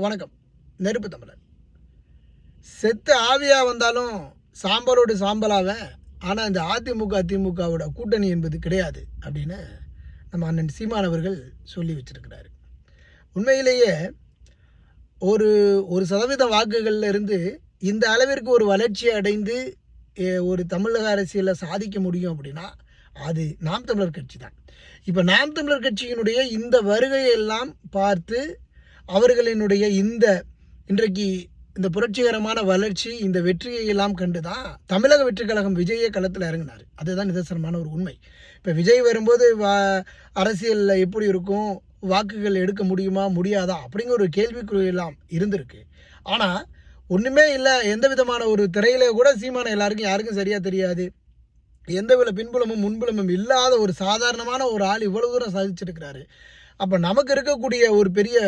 வணக்கம். நெருப்பு தமிழன். செத்து ஆவியா வந்தாலும் சாம்பலோடு சாம்பலாவன். ஆனால் இந்த அதிமுக திமுகவோட கூட்டணி என்பது கிடையாது அப்படின்னு நம்ம அண்ணன் சீமான் அவர்கள் சொல்லி வச்சிருக்கிறாரு. உண்மையிலேயே ஒரு 1% வாக்குகளில் இருந்து இந்த அளவிற்கு ஒரு வளர்ச்சியை அடைந்து ஒரு தமிழக அரசியலில் சாதிக்க முடியும் அப்படின்னா அது நாம் தமிழர் கட்சி தான். இப்போ நாம் தமிழர் கட்சியினுடைய இந்த வருகையெல்லாம் பார்த்து அவர்களினுடைய இன்றைக்கு இந்த புரட்சிகரமான வளர்ச்சி, இந்த வெற்றியை எல்லாம் கண்டு தான் தமிழக வெற்றி கழகம் விஜயை களத்தில் இறங்கினார். அதுதான் நிதர்சனமான ஒரு உண்மை. இப்போ விஜய் வரும்போது அரசியலில் எப்படி இருக்கும், வாக்குகள் எடுக்க முடியுமா முடியாதா அப்படிங்கிற ஒரு கேள்விக்குறியெல்லாம் இருந்திருக்கு. ஆனால் ஒன்றுமே இல்லை, எந்த விதமான ஒரு திரையில கூட சீமான எல்லாருக்கும் யாருக்கும் சரியாக தெரியாது. எந்த வித பின்புலமும் முன்புலமும் இல்லாத ஒரு சாதாரணமான ஒரு ஆள் இவ்வளவு தூரம் சாதிச்சிருக்கிறாரு. அப்போ நமக்கு இருக்கக்கூடிய ஒரு பெரிய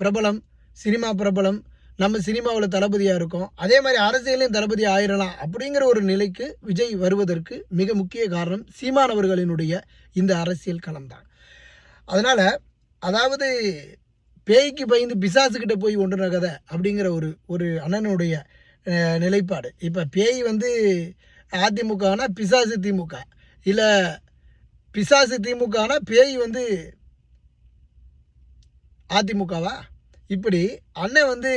பிரபலம், சினிமா பிரபலம், நம்ம சினிமாவில் தளபதியாக இருக்கோம், அதே மாதிரி அரசியலையும் தளபதி ஆயிரலாம் அப்படிங்கிற ஒரு நிலைக்கு விஜய் வருவதற்கு மிக முக்கிய காரணம் சீமானவர்களினுடைய இந்த அரசியல் களம் தான். அதனால் அதாவது பேய்க்கு பயந்து பிசாசுக்கிட்ட போய் ஒன்றுன கதை அப்படிங்கிற ஒரு அண்ணனுடைய நிலைப்பாடு. இப்போ பேய் அதிமுகனா பிசாசு திமுக, இல்லை பிசாசு திமுகனா பேய் அதிமுகவா? இப்படி அண்ணன்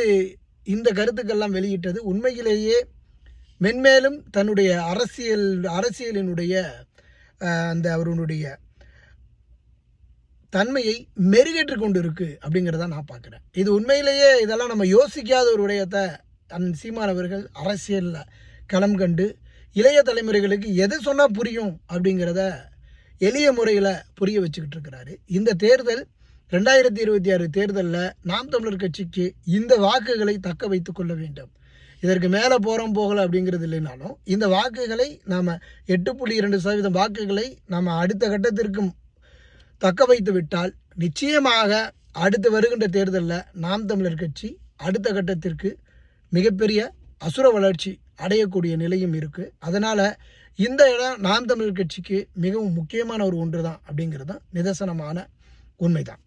இந்த கருத்துக்கெல்லாம் வெளியிட்டது உண்மையிலேயே மென்மேலும் தன்னுடைய அரசியலினுடைய அந்த அவருடைய தன்மையை மெருகேற்று கொண்டு இருக்கு அப்படிங்கிறத நான் பார்க்குறேன். இது உண்மையிலேயே இதெல்லாம் நம்ம யோசிக்காத ஒரு விடயத்தை அண்ணன் சீமான் அவர்கள் அரசியலில் களம் கண்டு இளைய தலைமுறைகளுக்கு எது சொன்னால் புரியும் அப்படிங்கிறத எளிய முறையில் புரிய வச்சுக்கிட்டு இருக்கிறாரு. இந்த தேர்தல் 2026 தேர்தலில் நாம் தமிழர் கட்சிக்கு இந்த வாக்குகளை தக்க வைத்து கொள்ள வேண்டும். இதற்கு மேலே போகலை அப்படிங்கிறது இல்லைனாலும் இந்த வாக்குகளை நாம் 8.2% வாக்குகளை நாம் அடுத்த கட்டத்திற்கும் தக்க வைத்து விட்டால் நிச்சயமாக அடுத்து வருகின்ற தேர்தலில் நாம் தமிழர் கட்சி அடுத்த கட்டத்திற்கு மிகப்பெரிய அசுர வளர்ச்சி அடையக்கூடிய நிலையும் இருக்குது. அதனால் இந்த இடம் நாம் தமிழர் கட்சிக்கு மிகவும் முக்கியமான ஒரு ஒன்று தான் அப்படிங்கிறது தான் நிதர்சனமான உண்மைதான்.